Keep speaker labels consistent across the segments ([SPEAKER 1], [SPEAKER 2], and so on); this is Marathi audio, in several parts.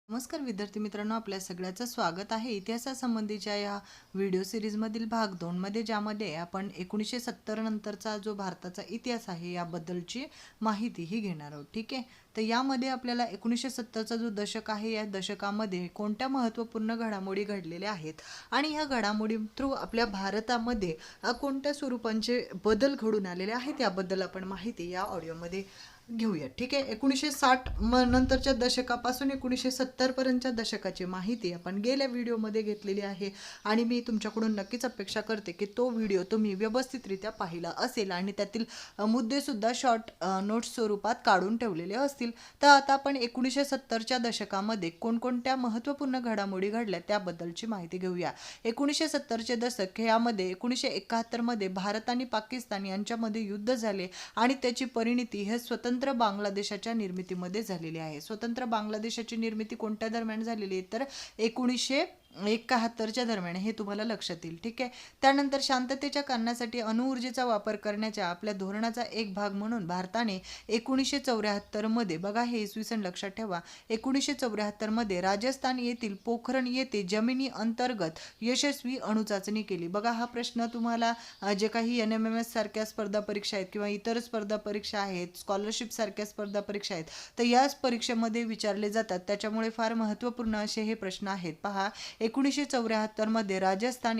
[SPEAKER 1] नमस्कार विद्यार्थी मित्रांनो, आपल्या सगळ्याचं स्वागत आहे इतिहासासंबंधीच्या या व्हिडिओ सिरीजमधील भाग 2 मध्ये, ज्यामध्ये आपण 1970 नंतरचा जो भारताचा इतिहास आहे याबद्दलची माहिती ही घेणार आहोत. ठीक आहे, तर यामध्ये आपल्याला 1970चा जो दशक आहे या दशकामध्ये कोणत्या महत्त्वपूर्ण घडामोडी घडलेल्या आहेत आणि ह्या घडामोडी थ्रू आपल्या भारतामध्ये कोणत्या स्वरूपांचे बदल घडून आलेले आहेत याबद्दल आपण माहिती या ऑडिओमध्ये घेऊया. ठीक आहे, 1960 नंतरच्या दशकापासून 1970 पर्यंतच्या दशकाची माहिती आपण गेल्या व्हिडिओमध्ये घेतलेली आहे आणि मी तुमच्याकडून नक्कीच अपेक्षा करते की तो व्हिडिओ तुम्ही व्यवस्थितरित्या पाहिला असेल आणि त्यातील मुद्दे सुद्धा शॉर्ट नोट्स स्वरूपात काढून ठेवलेले असतील. तर आता आपण 1970च्या दशकामध्ये कोणकोणत्या महत्त्वपूर्ण घडामोडी घडल्या त्याबद्दलची माहिती घेऊया. 1970चे दशक यामध्ये 1971 मध्ये भारत आणि पाकिस्तान यांच्यामध्ये युद्ध झाले आणि त्याची परिणती हे स्वतंत्र बांगलादेशाच्या निर्मितीमध्ये झालेली आहे. स्वतंत्र बांगलादेशाची निर्मिती कोणत्या दरम्यान झालेली आहे तर 1971च्या दरम्यान, हे तुम्हाला लक्षात येईल. ठीक आहे, त्यानंतर शांततेच्या कारणासाठी अणुऊर्जेचा वापर करण्याच्या आपल्या धोरणाचा एक भाग म्हणून भारताने 1974 मध्ये, बघा हे इसवी सन लक्षात ठेवा, 1974 मध्ये राजस्थान येथील पोखरण येथे जमिनी अंतर्गत यशस्वी अणुचाचणी केली. बघा हा प्रश्न तुम्हाला जे काही NMMS सारख्या स्पर्धा परीक्षा आहेत किंवा इतर स्पर्धा परीक्षा आहेत, स्कॉलरशिप सारख्या स्पर्धा परीक्षा आहेत, तर याच परीक्षेमध्ये विचारले जातात. त्याच्यामुळे फार महत्त्वपूर्ण असे हे प्रश्न आहेत. पहा, 1974 मध्ये राजस्थान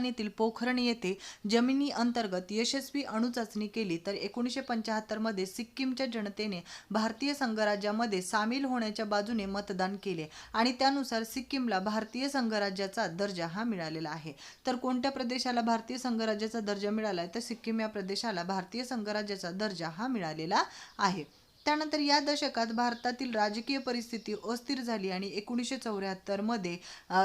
[SPEAKER 1] येथील पोखरण येथे जमिनी अंतर्गत यशस्वी अणुचाचणी केली. तर 1975 मध्ये सिक्कीमच्या जनतेने भारतीय संघराज्यामध्ये सामील होण्याच्या बाजूने मतदान केले आणि त्यानुसार सिक्कीमला भारतीय संघराज्याचा दर्जा हा मिळालेला आहे. तर कोणत्या प्रदेशाला भारतीय संघराज्याचा दर्जा मिळाला आहे तर सिक्कीम या प्रदेशाला भारतीय संघराज्याचा दर्जा हा मिळालेला आहे. त्यानंतर या दशकात भारतातील राजकीय परिस्थिती अस्थिर झाली आणि 1974 मध्ये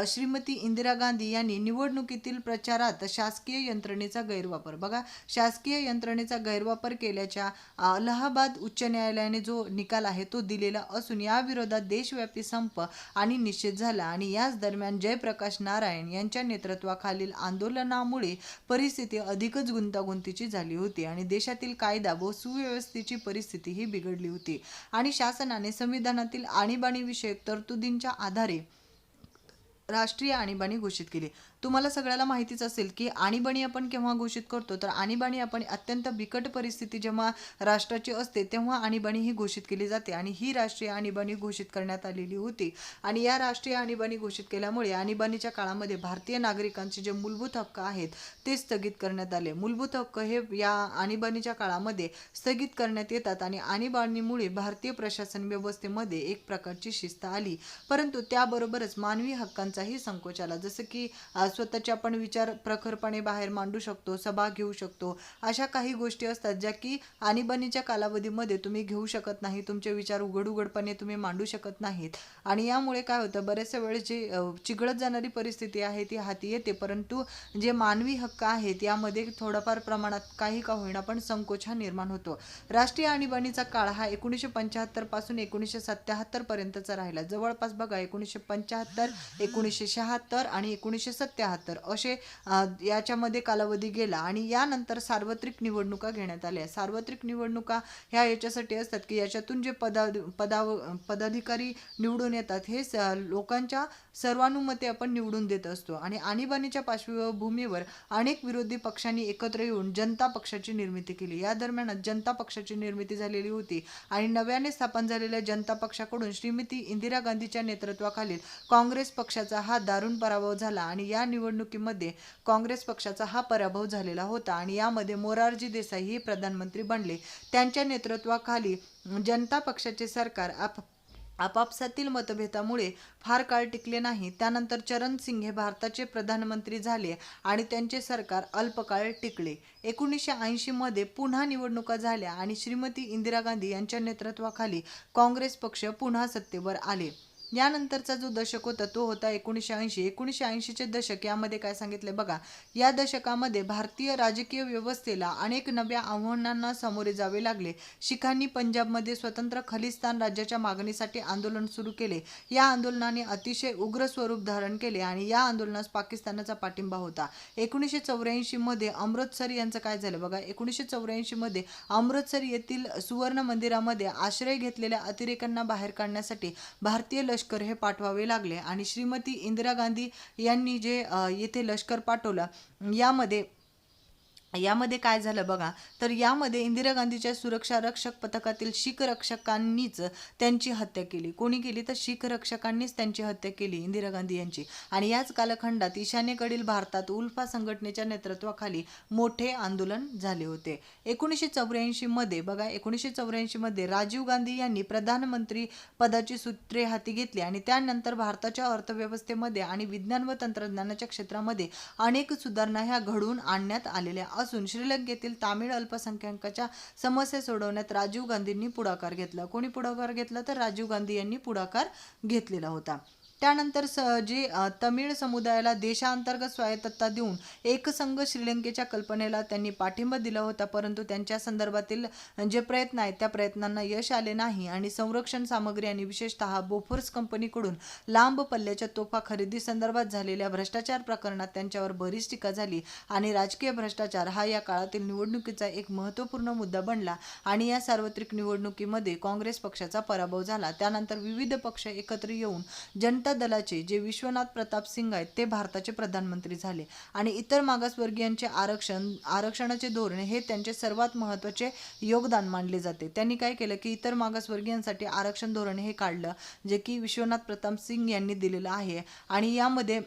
[SPEAKER 1] श्रीमती इंदिरा गांधी यांनी निवडणुकीतील प्रचारात शासकीय यंत्रणेचा गैरवापर, बघा शासकीय यंत्रणेचा गैरवापर केल्याच्या अलाहाबाद उच्च न्यायालयाने जो निकाल आहे तो दिलेला असून या विरोधात देशव्यापी संप आणि निषेध झाला आणि याच दरम्यान जयप्रकाश नारायण यांच्या नेतृत्वाखालील आंदोलनामुळे परिस्थिती अधिकच गुंतागुंतीची झाली होती आणि देशातील कायदा व सुव्यवस्थेची परिस्थिती ही बिघडली होती आणि शासनाने संविधानातील आणीबाणी विषयक तरतुदींच्या आधारे राष्ट्रीय आणीबाणी घोषित केली. तुम्हाला सगळ्याला माहितीच असेल की आणीबाणी आपण केव्हा घोषित करतो तर आणीबाणी आपण अत्यंत बिकट परिस्थिती जेव्हा राष्ट्राची असते तेव्हा आणीबाणी ही घोषित केली जाते आणि ही राष्ट्रीय आणीबाणी घोषित करण्यात आलेली होती आणि या राष्ट्रीय आणीबाणी घोषित केल्यामुळे आणीबाणीच्या काळामध्ये भारतीय नागरिकांचे जे मूलभूत हक्क आहेत ते स्थगित करण्यात आले. मूलभूत हक्क हे या आणीबाणीच्या काळामध्ये स्थगित करण्यात येतात आणि आणीबाणीमुळे भारतीय प्रशासन व्यवस्थेमध्ये एक प्रकारची शिस्त आली, परंतु त्याबरोबरच मानवी हक्कांचाही संकोच आला. जसं की स्वतःचे आपण विचार प्रखरपणे बाहेर मांडू शकतो, सभा घेऊ शकतो, अशा काही गोष्टी असतात ज्या की आणीबाणीच्या कालावधीमध्ये तुम्ही घेऊ शकत नाही, तुमचे विचार उघडपणे तुम्ही मांडू शकत नाहीत आणि यामुळे काय होतं, बऱ्याचशा वेळेस जी चिघळत जाणारी परिस्थिती आहे ती हाती येते, परंतु जे मानवी हक्क आहेत यामध्ये थोडाफार प्रमाणात काही का होईना पण संकोच हा निर्माण होतो. राष्ट्रीय आणीबाणीचा काळ हा 1975 पासून 1977 पर्यंतचा राहिला. जवळपास बघा 1975, 1976 आणि 1977 असे याच्यामध्ये कालावधी गेला आणि यानंतर सार्वत्रिक निवडणुका घेण्यात आल्या. सार्वत्रिक निवडणुका ह्या याच्यासाठी असतात की याच्यातून जे पदाधिकारी निवडून येतात हे लोकांच्या सर्वानुमते आपण निवडून देत असतो आणि आणीबाणीच्या पार्श्वभूमीवर अनेक विरोधी पक्षांनी एकत्र येऊन जनता पक्षाची निर्मिती केली. या दरम्यान जनता पक्षाची निर्मिती झालेली होती आणि नव्याने स्थापन झालेल्या जनता पक्षाकडून श्रीमती इंदिरा गांधीच्या नेतृत्वाखालील काँग्रेस पक्षाचा हा दारुण पराभव झाला आणि या निवडणुकीमध्ये काँग्रेस पक्षाचा हा पराभव झालेला होता आणि यामध्ये मोरारजी देसाई हे प्रधानमंत्री बनले. त्यांच्या नेतृत्वाखाली जनता पक्षाचे सरकार आपापसातील मतभेदामुळे फार काळ टिकले नाही. त्यानंतर चरण सिंग हे भारताचे प्रधानमंत्री झाले आणि त्यांचे सरकार अल्पकाळ टिकले. 1980 मध्ये पुन्हा निवडणुका झाल्या आणि श्रीमती इंदिरा गांधी यांच्या नेतृत्वाखाली काँग्रेस पक्ष पुन्हा सत्तेवर आले. यानंतरचा जो दशक होता तो होता 1980. 1980चे दशक यामध्ये काय सांगितले बघा, या दशकामध्ये भारतीय राजकीय व्यवस्थेला अनेक नव्या आव्हानांना सामोरे जावे लागले. शिखांनी पंजाबमध्ये स्वतंत्र खलिस्तान राज्याच्या मागणीसाठी आंदोलन सुरू केले. या आंदोलनाने अतिशय उग्र स्वरूप धारण केले आणि या आंदोलनास पाकिस्तानचा पाठिंबा होता. 1984 मध्ये अमृतसर यांचं काय झालं बघा, 1984 मध्ये अमृतसर येथील सुवर्ण मंदिरामध्ये आश्रय घेतलेल्या अतिरेक्यांना बाहेर काढण्यासाठी भारतीय लष्कर हे पाठवावे लागले आणि श्रीमती इंदिरा गांधी यांनी जे येथे लष्कर पाठवलं यामध्ये काय झालं बघा, तर यामध्ये इंदिरा गांधीच्या सुरक्षा रक्षक पथकातील शीख रक्षकांनीच त्यांची हत्या केली. कोणी केली तर शीख रक्षकांनीच त्यांची हत्या केली इंदिरा गांधी यांची. आणि याच कालखंडात ईशान्येकडील भारतात उल्फा संघटनेच्या नेतृत्वाखाली मोठे आंदोलन झाले होते. 1984 मध्ये बघा, 1984 मध्ये राजीव गांधी यांनी प्रधानमंत्री पदाची सूत्रे हाती घेतली आणि त्यानंतर भारताच्या अर्थव्यवस्थेमध्ये आणि विज्ञान व तंत्रज्ञानाच्या क्षेत्रामध्ये अनेक सुधारणा ह्या घडवून आणण्यात आलेल्या असून श्रीलंकेतील तामिळ अल्पसंख्याकांच्या समस्या सोडवण्यात राजीव गांधींनी पुढाकार घेतला. कोणी पुढाकार घेतला तर राजीव गांधी यांनी पुढाकार घेतलेला होता. त्यानंतर तमिळ समुदायाला देशांतर्गत स्वायत्तता देऊन एकसंघ श्रीलंकेच्या कल्पनेला त्यांनी पाठिंबा दिला होता, परंतु त्यांच्या संदर्भातील जे प्रयत्न आहेत त्या प्रयत्नांना यश आले नाही आणि संरक्षण सामग्री आणि विशेषतः बोफोर्स कंपनीकडून लांब पल्ल्याच्या तोफा खरेदी संदर्भात झालेल्या भ्रष्टाचार प्रकरणात त्यांच्यावर बरीच टीका झाली आणि राजकीय भ्रष्टाचार हा या काळातील निवडणुकीचा एक महत्त्वपूर्ण मुद्दा बनला आणि या सार्वत्रिक निवडणुकीमध्ये काँग्रेस पक्षाचा पराभव झाला. त्यानंतर विविध पक्ष एकत्र येऊन जनता दलाचे जे विश्वनाथ प्रताप सिंग आहेत ते भारताचे प्रधानमंत्री झाले आणि इतर मागासवर्गीयांचे आरक्षणाचे धोरण हे त्यांचे सर्वात महत्त्वाचे योगदान मानले जाते. त्यांनी काय केलं की इतर मागासवर्गीयांसाठी आरक्षण धोरण हे काढलं, जे की विश्वनाथ प्रताप सिंग यांनी दिलेलं आहे आणि यामध्ये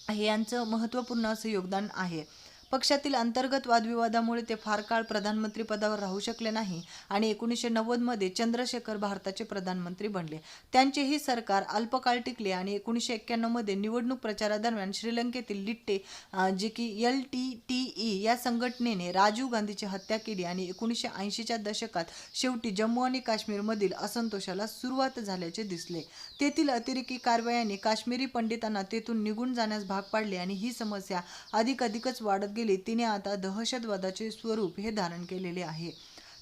[SPEAKER 1] हे यांचं महत्त्वपूर्ण असं योगदान आहे. पक्षातील अंतर्गत वादविवादामुळे ते फार काळ प्रधानमंत्री पदावर राहू शकले नाही आणि 1990 मध्ये चंद्रशेखर भारताचे प्रधानमंत्री बनले. त्यांचेही सरकार अल्पकाळ टिकले आणि 1991 मध्ये निवडणूक प्रचारादरम्यान श्रीलंकेतील लिट्टे जे की LTTE या संघटनेने राजीव गांधीची हत्या केली आणि 1980च्या दशकात शेवटी जम्मू आणि काश्मीरमधील असंतोषाला सुरुवात झाल्याचे दिसले. तेथील अतिरेकी कारवायांनी काश्मीरी पंडितांना तेथून निघून जाण्यास भाग पाडले आणि ही समस्या अधिकच वाढत गेली. तिने आता दहशतवादाचे स्वरूप हे धारण केलेले आहे.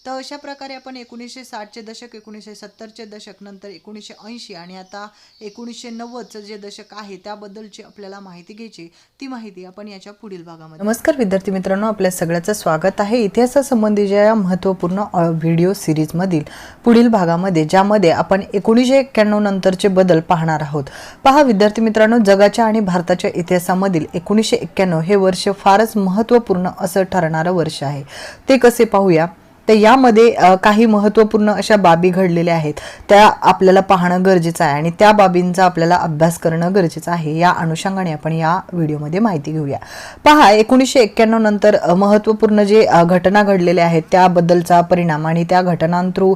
[SPEAKER 1] तर अशा प्रकारे आपण 1960चे दशक, 1970चे दशक, नंतर 1980 आणि आता 1990चं जे दशक आहे त्याबद्दलची आपल्याला माहिती घ्यायची. ती माहिती आपण याच्या पुढील भागामध्ये. नमस्कार विद्यार्थी मित्रांनो, आपल्या सगळ्याचं स्वागत आहे इतिहासासंबंधीच्या या महत्त्वपूर्ण व्हिडिओ सिरीजमधील पुढील भागामध्ये, ज्यामध्ये आपण 1991 नंतरचे बदल पाहणार आहोत. पहा विद्यार्थी मित्रांनो, जगाच्या आणि भारताच्या इतिहासामधील 1991 हे वर्ष फारच महत्त्वपूर्ण असं ठरणारं वर्ष आहे. ते कसे पाहूया. तर यामध्ये काही महत्त्वपूर्ण अशा बाबी घडलेल्या आहेत, त्या आपल्याला पाहणं गरजेचं आहे आणि त्या बाबींचा आपल्याला अभ्यास करणं गरजेचं आहे. या अनुषंगाने आपण या व्हिडिओमध्ये माहिती घेऊया. पहा, 1991 नंतर महत्त्वपूर्ण जे घटना घडलेल्या आहेत त्याबद्दलचा परिणाम आणि त्या घटनांथ्रू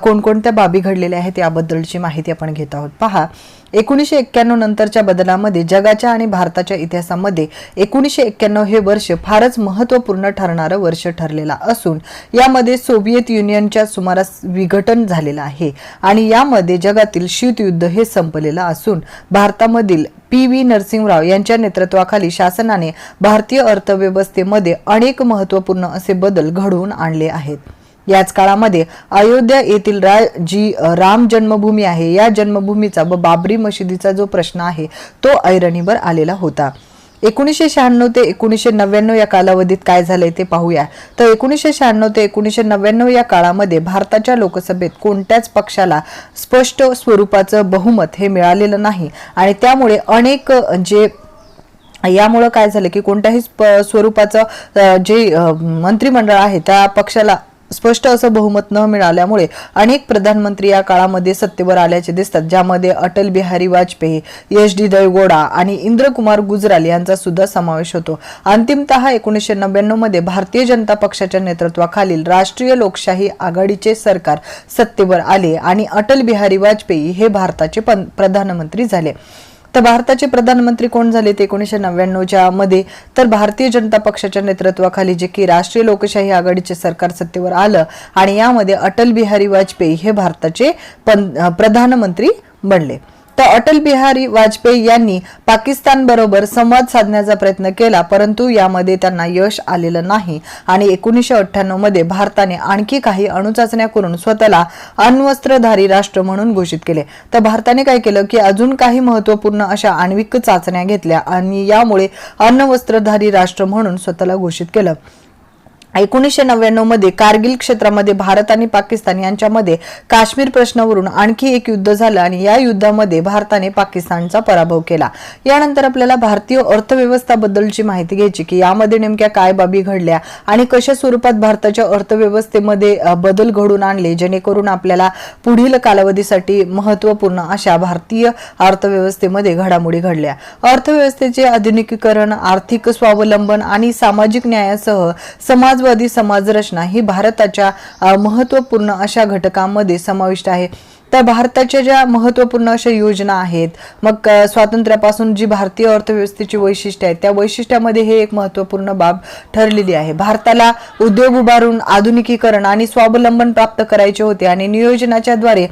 [SPEAKER 1] कोणकोणत्या बाबी घडलेल्या आहेत याबद्दलची माहिती आपण घेत आहोत. पहा, 1991 नंतरच्या बदलामध्ये जगाच्या आणि भारताच्या इतिहासामध्ये 1991 हे वर्ष फारच महत्त्वपूर्ण ठरणारं वर्ष ठरलेलं असून यामध्ये सोव्हिएत युनियनच्या सुमारास विघटन झालेलं आहे आणि यामध्ये जगातील शीतयुद्ध हे संपलेलं असून भारतामधील PV नरसिंहराव यांच्या नेतृत्वाखाली शासनाने भारतीय अर्थव्यवस्थेमध्ये अनेक महत्त्वपूर्ण असे बदल घडवून आणले आहेत. याच काळामध्ये अयोध्या येथील जी राम जन्मभूमी आहे या जन्मभूमीचा व बाबरी मशिदीचा जो प्रश्न आहे तो ऐरणीवर आलेला होता. 1996 ते 1999 या कालावधीत काय झाले ते पाहूया. तर 1996 ते 1999 या काळामध्ये भारताच्या लोकसभेत कोणत्याच पक्षाला स्पष्ट स्वरूपाचं बहुमत हे मिळालेलं नाही आणि त्यामुळे अनेक यामुळे काय झालं की कोणत्याही स्वरूपाचं जे मंत्रिमंडळ आहे त्या पक्षाला स्पष्ट असं बहुमत न मिळाल्यामुळे अनेक प्रधानमंत्री या काळामध्ये सत्तेवर आल्याचे दिसतात, ज्यामध्ये अटल बिहारी वाजपेयी, SD देवेगौडा आणि इंद्रकुमार गुजराल यांचा सुद्धा समावेश होतो. अंतिमतः 1999 मध्ये भारतीय जनता पक्षाच्या नेतृत्वाखालील राष्ट्रीय लोकशाही आघाडीचे सरकार सत्तेवर आले आणि अटल बिहारी वाजपेयी हे भारताचे प्रधानमंत्री झाले. तर भारताचे प्रधानमंत्री कोण झाले ते 1999च्या मध्ये, तर भारतीय जनता पक्षाच्या नेतृत्वाखाली जे की राष्ट्रीय लोकशाही आघाडीचे सरकार सत्तेवर आलं आणि यामध्ये अटल बिहारी वाजपेयी हे भारताचे प्रधानमंत्री बनले. तर अटल बिहारी वाजपेयी यांनी पाकिस्तान बरोबर संवाद साधण्याचा प्रयत्न केला, परंतु यामध्ये त्यांना यश आलेलं नाही आणि 1998 मध्ये भारताने आणखी काही अणुचाचण्या करून स्वतःला अण्वस्त्रधारी राष्ट्र म्हणून घोषित केले. तर भारताने काय केलं की अजून काही महत्त्वपूर्ण अशा आण्विक चाचण्या घेतल्या आणि यामुळे अण्वस्त्रधारी राष्ट्र म्हणून स्वतःला घोषित केलं. 1999 मध्ये कारगिल क्षेत्रामध्ये भारत आणि पाकिस्तान यांच्यामध्ये काश्मीर प्रश्नावरून आणखी एक युद्ध झालं आणि या युद्धामध्ये भारताने पाकिस्तानचा पराभव केला. यानंतर आपल्याला भारतीय अर्थव्यवस्थेबद्दलची माहिती घ्यायची की यामध्ये नेमक्या काय बाबी घडल्या आणि कशा स्वरूपात भारताच्या अर्थव्यवस्थेमध्ये बदल घडून आणले जेणेकरून आपल्याला पुढील कालावधीसाठी महत्त्वपूर्ण अशा भारतीय अर्थव्यवस्थेमध्ये घडामोडी घडल्या. अर्थव्यवस्थेचे आधुनिकीकरण, आर्थिक स्वावलंबन आणि सामाजिक न्यायासह समाजवादी समाजरचना ही भारताच्या महत्त्वपूर्ण अशा घटकांमध्ये समाविष्ट आहे. तर भारताच्या ज्या महत्त्वपूर्ण अशा योजना आहेत, मग स्वातंत्र्यापासून जी भारतीय अर्थव्यवस्थेची वैशिष्ट्ये आहेत त्या वैशिष्ट्यामध्ये हे एक महत्त्वपूर्ण बाब ठरलेली आहे. भारताला उद्योग उभारून आधुनिकीकरण आणि स्वावलंबन प्राप्त करायचे होते आणि नियोजनाच्या द्वारे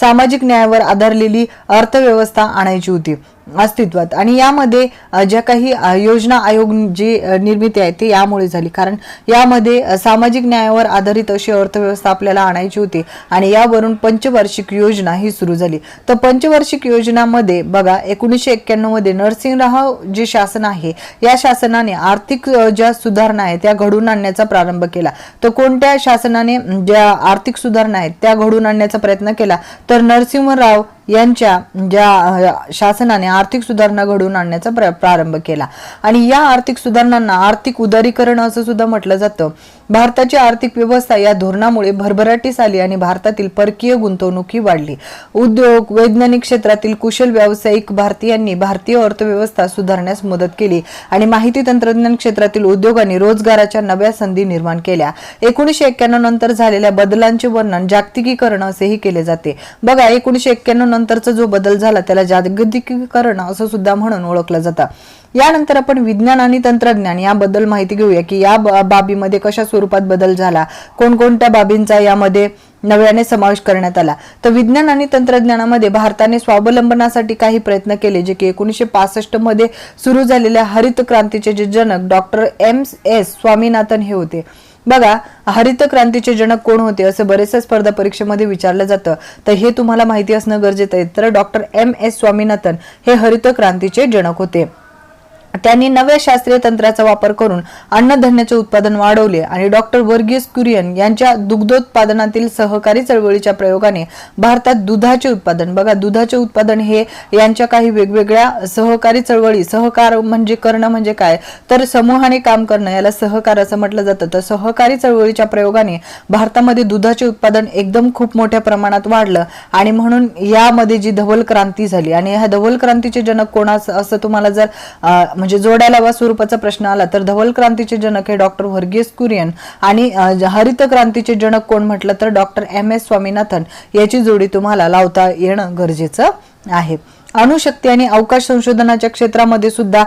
[SPEAKER 1] सामाजिक न्यायावर आधारलेली अर्थव्यवस्था आणायची होती अस्तित्वात. आणि यामध्ये ज्या काही योजना आयोग जी निर्मिती आहे ती यामुळे झाली, कारण यामध्ये सामाजिक न्यायावर आधारित अशी अर्थव्यवस्था आपल्याला आणायची होती आणि यावरून पंचवार्षिक योजना ही सुरू झाली. तर पंचवार्षिक योजनामध्ये बघा 1991 मध्ये नरसिंहराव जे शासन आहे या शासनाने आर्थिक ज्या सुधारणा आहेत त्या घडवून आणण्याचा प्रारंभ केला. तर कोणत्या शासनाने ज्या आर्थिक सुधारणा आहेत त्या घडवून आणण्याचा प्रयत्न केला, तर नरसिंहराव यांच्या ज्या शासनाने आर्थिक सुधारणा घडवून आणण्याचा प्रारंभ केला. आणि या आर्थिक सुधारणांना आर्थिक उदारीकरण असं सुद्धा म्हटलं जातं. भारताची आर्थिक व्यवस्था या धोरणामुळे भरभराटीस आली आणि भारतातील परकीय गुंतवणूक ही वाढली. उद्योग, वैज्ञानिक क्षेत्रातील कुशल व्यावसायिक भारतीयांनी भारतीय अर्थव्यवस्था सुधारण्यास मदत केली आणि माहिती तंत्रज्ञान क्षेत्रातील उद्योगांनी रोजगाराच्या नव्या संधी निर्माण केल्या. 1991 नंतर झालेल्या बदलांचे वर्णन जागतिकीकरण असेही केले जाते. बघा 1991 नंतरचा जो बदल झाला त्याला जागतिकीकरण असं सुद्धा म्हणून ओळखलं जातं. यानंतर आपण विज्ञान आणि तंत्रज्ञान याबद्दल माहिती घेऊया की या बाबीमध्ये कशा स्वरूपात बदल झाला, कोणकोणत्या बाबींचा यामध्ये नव्याने समावेश करण्यात आला. तर विज्ञान आणि तंत्रज्ञानामध्ये भारताने स्वावलंबनासाठी काही प्रयत्न केले जे की 1965 मध्ये सुरू झालेल्या हरित क्रांतीचे जे जनक डॉक्टर MS स्वामीनाथन हे होते. बघा हरित क्रांतीचे जनक कोण होते असं बरेचशा स्पर्धा परीक्षेमध्ये विचारलं जातं, तर हे तुम्हाला माहिती असणं गरजेचं आहे. तर डॉक्टर MS स्वामीनाथन हे हरित क्रांतीचे जनक होते. त्यांनी नव्या शास्त्रीय तंत्राचा वापर करून अन्नधान्याचे उत्पादन वाढवले आणि डॉक्टर वर्गीस कुरियन यांच्या दुग्धोत्पादनातील सहकारी चळवळीच्या प्रयोगाने भारतात दुधाचे उत्पादन, बघा दुधाचे उत्पादन हे यांच्या काही वेगवेगळ्या सहकारी चळवळी, सहकार म्हणजे करणं म्हणजे काय, तर समूहाने काम करणं याला सहकार असं म्हटलं जातं. तर सहकारी चळवळीच्या प्रयोगाने भारतामध्ये दुधाचे उत्पादन एकदम खूप मोठ्या प्रमाणात वाढलं आणि म्हणून यामध्ये जी धवल क्रांती झाली. आणि ह्या धवल क्रांतीचे जनक कोण असं तुम्हाला जर म्हणजे जोडायला वा स्वरूपाचा प्रश्न आला तर धवल क्रांतीचे जनक हे डॉक्टर वर्गीस कुरियन आणि हरित क्रांतीचे जनक कोण म्हटलं तर डॉक्टर MS स्वामीनाथन याची जोडी तुम्हाला लावता येणं गरजेचं आहे. अणुशक्ती आणि अवकाश संशोधनाच्या क्षेत्रामध्ये सुद्धा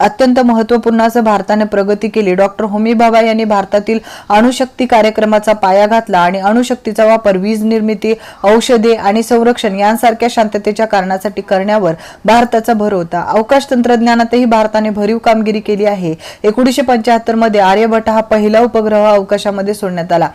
[SPEAKER 1] अत्यंत महत्त्वपूर्ण असं भारताने प्रगती केली. डॉक्टर होमी भाभा यांनी भारतातील अणुशक्ती कार्यक्रमाचा पाया घातला आणि अणुशक्तीचा वापर वीज निर्मिती, औषधे आणि संरक्षण यांसारख्या शांततेच्या कारणासाठी करण्यावर भारताचा भर होता. अवकाश तंत्रज्ञानातही भारताने भरीव कामगिरी केली आहे. 1975 मध्ये आर्यभट्ट हा पहिला उपग्रह अवकाशामध्ये सोडण्यात आला.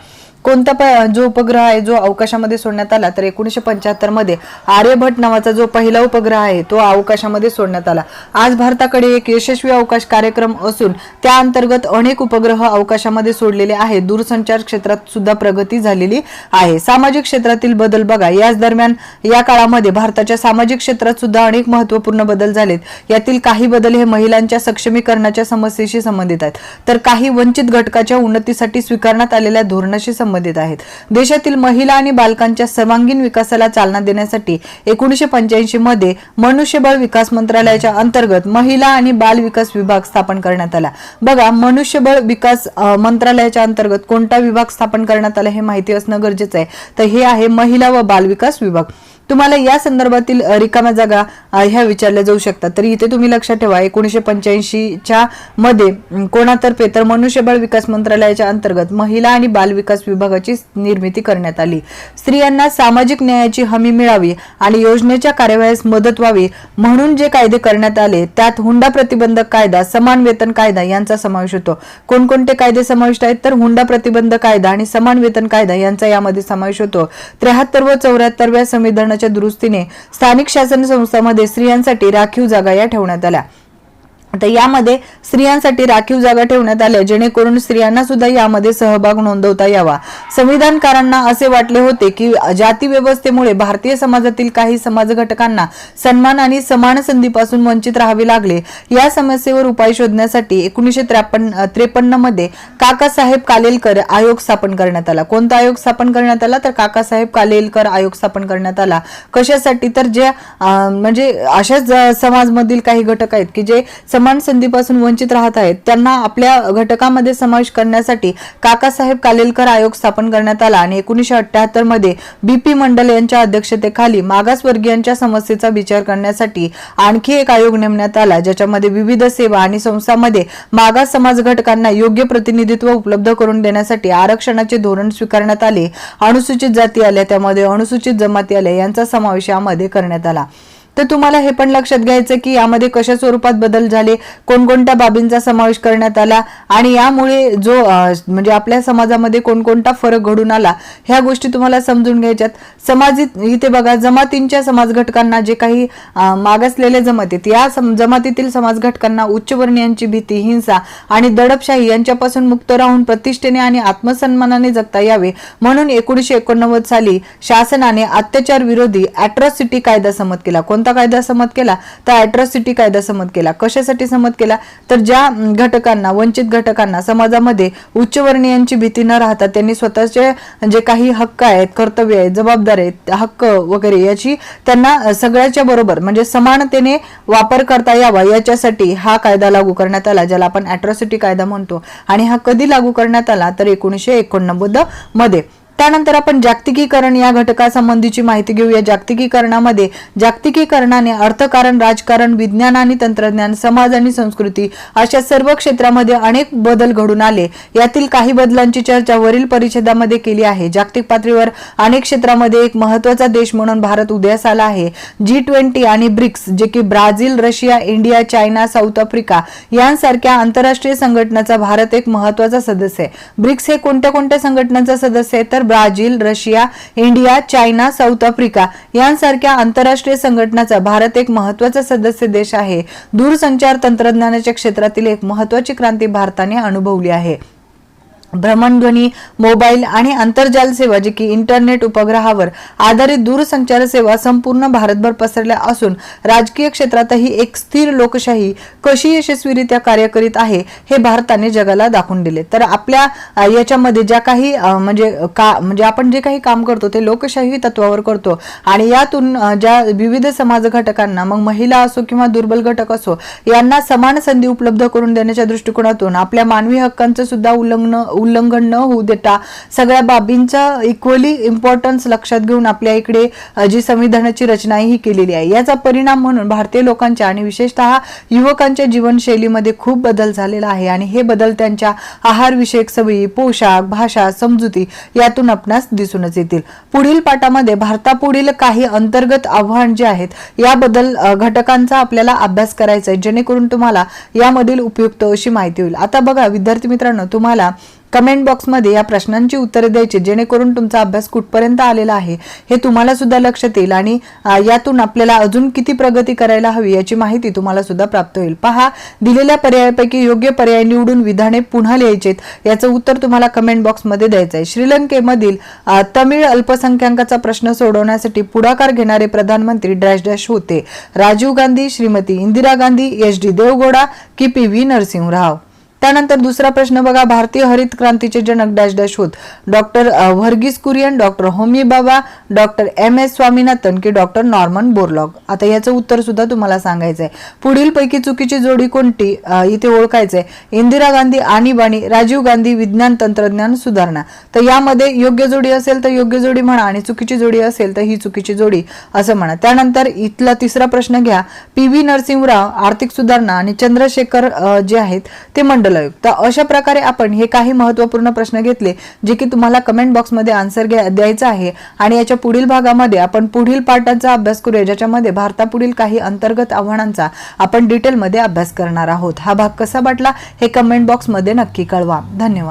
[SPEAKER 1] कोणता जो उपग्रह आहे जो अवकाशामध्ये सोडण्यात आला तर 1975 मध्ये आर्यभट्ट नावाचा जो पहिला उपग्रह आहे तो अवकाशामध्ये सोडण्यात आला. आज भारताकडे एक यशस्वी अवकाश कार्यक्रम असून त्या अंतर्गत अनेक उपग्रह अवकाशामध्ये सोडलेले आहेत. दूरसंचार क्षेत्रात सुद्धा प्रगती झालेली आहे. सामाजिक क्षेत्रातील बदल बघा, याच दरम्यान या काळामध्ये भारताच्या सामाजिक क्षेत्रात सुद्धा अनेक महत्त्वपूर्ण बदल झालेत. यातील काही बदल हे महिलांच्या सक्षमीकरणाच्या समस्येशी संबंधित आहेत तर काही वंचित घटकाच्या उन्नतीसाठी स्वीकारण्यात आलेल्या धोरणाशी संबंधित आहेत. देशातील महिला आणि बालकांच्या सर्वांगीण विकासाला चालना देण्यासाठी 1985 मध्ये मनुष्यबळ विकास मंत्रालयाच्या अंतर्गत महिला आणि बाल विकास विभाग स्थापन करण्यात आला. बघा मनुष्यबळ विकास मंत्रालयाच्या अंतर्गत कोणता विभाग स्थापन करण्यात आला हे माहिती असणं गरजेचं आहे. तर हे आहे महिला व बाल विकास विभाग. तुम्हाला या संदर्भातील रिकाम्या जागा ह्या विचारल्या जाऊ शकतात. तर इथे तुम्ही लक्षात ठेवा 1985च्या मध्ये कोणातर्फे तर मनुष्यबळ विकास मंत्रालयाच्या अंतर्गत महिला आणि बाल विकास विभागाची निर्मिती करण्यात आली. स्त्रियांना सामाजिक न्यायाची हमी मिळावी आणि योजनेच्या कार्यवाहीस मदत व्हावी म्हणून जे कायदे करण्यात आले त्यात हुंडा प्रतिबंधक कायदा, समान वेतन कायदा यांचा समावेश होतो. कोणकोणते कायदे समाविष्ट आहेत तर हुंडा प्रतिबंध कायदा आणि समान वेतन कायदा यांचा यामध्ये समावेश होतो. 73 व 74व्या संविधानाच्या दुरुस्तीने स्थानिक शासन संस्थांमध्ये स्त्रियांसाठी राखीव जागा या ठेवण्यात आल्या. तर यामध्ये स्त्रियांसाठी राखीव जागा ठेवण्यात आल्या जेणेकरून स्त्रियांना सुद्धा यामध्ये सहभाग नोंदवता यावा. संविधानकारांना असे वाटले होते की जाती व्यवस्थेमुळे भारतीय समाजातील काही समाज घटकांना सन्मान आणि समान संधीपासून वंचित राहावे लागले. या समस्येवर उपाय शोधण्यासाठी 1953 मध्ये काकासाहेब कालेलकर आयोग स्थापन करण्यात आला. कोणता आयोग स्थापन करण्यात आला तर काकासाहेब कालेलकर आयोग स्थापन करण्यात आला. कशासाठी तर जे म्हणजे अशाच समाजमधील काही घटक आहेत की जे समान संधीपासून वंचित राहत आहेत त्यांना आपल्या घटकामध्ये समावेश करण्यासाठी काकासाहेब कालेलकर आयोग स्थापन करण्यात आला. आणि 1978 मध्ये BP मंडल यांच्या अध्यक्षतेखाली मागासवर्गीयांच्या समस्येचा विचार करण्यासाठी आणखी एक आयोग नेमण्यात आला ज्याच्यामध्ये विविध सेवा आणि संस्थांमध्ये मागास समाज घटकांना योग्य प्रतिनिधित्व उपलब्ध करून देण्यासाठी आरक्षणाचे धोरण स्वीकारण्यात आले. अनुसूचित जाती आल्या, त्यामध्ये अनुसूचित जमाती आल्या यांचा समावेश यामध्ये करण्यात आला. तर तुम्हाला हे पण लक्षात घ्यायचं की यामध्ये कशा स्वरूपात बदल झाले, कोणकोणत्या बाबींचा समावेश करण्यात आला आणि यामुळे जो म्हणजे आपल्या समाजामध्ये कोणकोणता फरक घडून आला ह्या गोष्टी तुम्हाला समजून घ्यायच्यात. इथे बघा जमातींच्या समाज घटकांना जे काही मागासलेले जमातीत या जमातीतील समाज घटकांना उच्चवर्णीयांची भीती, हिंसा आणि दडपशाही यांच्यापासून मुक्त राहून प्रतिष्ठेने आणि आत्मसन्मानाने जगता यावे म्हणून 1989 साली शासनाने अत्याचार विरोधी अॅट्रॉसिटी कायदा संमत केला. कोणता कायदा संमत केला तर अॅट्रॉसिटी कायदा संमत केला. कशासाठी संमत केला तर ज्या घटकांना, वंचित घटकांना समाजामध्ये उच्चवर्णीयांची भीती न राहता त्यांनी स्वतःचे जे काही हक्क आहेत, कर्तव्य आहेत, जबाबदारी आहेत, हक्क वगैरे याची त्यांना सगळ्याच्या बरोबर म्हणजे समानतेने वापर करता यावा याच्यासाठी हा कायदा लागू करण्यात आला ज्याला आपण अॅट्रॉसिटी कायदा म्हणतो. आणि हा कधी लागू करण्यात आला तर 1989 मध्ये. त्यानंतर आपण जागतिकीकरण या घटकासंबंधीची माहिती घेऊया. जागतिकीकरणाने अर्थकारण, राजकारण, विज्ञान आणि तंत्रज्ञान, समाज आणि संस्कृती अशा सर्व क्षेत्रामध्ये अनेक बदल घडून आले. यातील काही बदलांची चर्चा वरील परिच्छेदामध्ये केली आहे. जागतिक पातळीवर अनेक क्षेत्रामध्ये एक महत्त्वाचा देश म्हणून भारत उदयास आला आहे. G20 आणि ब्रिक्स जे की Brazil, Russia, India, China, south Africa यांसारख्या आंतरराष्ट्रीय संघटनांचा भारत एक महत्त्वाचा सदस्य आहे. ब्रिक्स हे कोणत्या कोणत्या संघटनांचा सदस्य आहे तर Brazil, Russia, India, China, south Africa यांसारख्या आंतरराष्ट्रीय संघटनांचा भारत एक महत्त्वाचा सदस्य देश आहे. दूरसंचार तंत्रज्ञानाच्या क्षेत्रातील एक महत्त्वाची क्रांती भारताने अनुभवली आहे. भ्रमणध्वनी, मोबाईल आणि आंतरजाल सेवा जे की इंटरनेट उपग्रहावर आधारित दूरसंचार सेवा संपूर्ण भारतभर पसरल्या असून राजकीय क्षेत्रातही एक स्थिर लोकशाही कशी यशस्वीरित्या कार्य करीत आहे हे भारताने जगाला दाखवून दिले. तर आपल्या याच्यामध्ये ज्या काही म्हणजे आपण जे काही काम करतो ते लोकशाही तत्वावर करतो आणि यातून ज्या विविध समाज घटकांना, मग महिला असो किंवा दुर्बल घटक असो, यांना समान संधी उपलब्ध करून देण्याच्या दृष्टिकोनातून आपल्या मानवी हक्कांचं सुद्धा उल्लंघन न होऊ देता सगळ्या बाबींचा इक्वली इम्पॉर्टन्स लक्षात घेऊन आपल्या इकडे जी संविधानाची रचना ही केलेली आहे. याचा परिणाम म्हणून भारतीय लोकांच्या आणि विशेषतः युवकांच्या जीवनशैलीमध्ये खूप बदल झालेला आहे आणि हे बदल त्यांच्या आहार विषयक सवयी, पोशाख, भाषा, समजुती यातून आपणास दिसूनच येतील. पुढील पाठामध्ये भारतापुढील काही अंतर्गत आव्हान जे आहेत याबद्दल घटकांचा आपल्याला अभ्यास करायचा आहे जेणेकरून तुम्हाला यामधील उपयुक्त अशी माहिती होईल. आता बघा विद्यार्थी मित्रांनो, तुम्हाला कमेंट बॉक्समध्ये या प्रश्नांची उत्तरे द्यायची जेणेकरून तुमचा अभ्यास कुठपर्यंत आलेला आहे हे तुम्हाला सुद्धा लक्षात येईल आणि यातून आपल्याला अजून किती प्रगती करायला हवी याची माहिती तुम्हाला सुद्धा प्राप्त होईल. पहा, दिलेल्या पर्यायापैकी योग्य पर्याय निवडून विधाने पुन्हा लिहायचेत. याचं उत्तर तुम्हाला कमेंट बॉक्समध्ये द्यायचं आहे. श्रीलंकेमधील तमिळ अल्पसंख्याकाचा प्रश्न सोडवण्यासाठी पुढाकार घेणारे प्रधानमंत्री डॅश डॅश होते. राजीव गांधी, श्रीमती इंदिरा गांधी, HD देवगौडा की PV नरसिंह राव. त्यानंतर दुसरा प्रश्न बघा, भारतीय हरित क्रांतीचे जनक डॅश डॅश होत. डॉक्टर व्हर्गीस कुरियन, डॉक्टर होमी बाबा, डॉक्टर MS स्वामीनाथन की डॉक्टर नॉर्मन बोरलॉग. आता याचं उत्तर सुद्धा तुम्हाला सांगायचंय. पुढील पैकी चुकीची जोडी कोणती इथे ओळखायचंय. इंदिरा गांधी आणीबाणी, राजीव गांधी विज्ञान तंत्रज्ञान सुधारणा. तर यामध्ये योग्य जोडी असेल तर योग्य जोडी म्हणा आणि चुकीची जोडी असेल तर ही चुकीची जोडी असं म्हणा. त्यानंतर इथला तिसरा प्रश्न घ्या, PV नरसिंहराव आर्थिक सुधारणा आणि चंद्रशेखर जे आहेत ते मंडल आयुक्त. तर अशा प्रकारे आपण हे काही महत्त्वपूर्ण प्रश्न घेतले जे की तुम्हाला कमेंट बॉक्समध्ये आन्सर द्यायचा आहे आणि याच्या पुढील भागामध्ये आपण पुढील पाठांचा अभ्यास करूया, ज्याच्यामध्ये भारतापुढील काही अंतर्गत आव्हानांचा आपण डिटेलमध्ये अभ्यास करणार आहोत. हा भाग कसा वाटला हे कमेंट बॉक्समध्ये नक्की कळवा. धन्यवाद.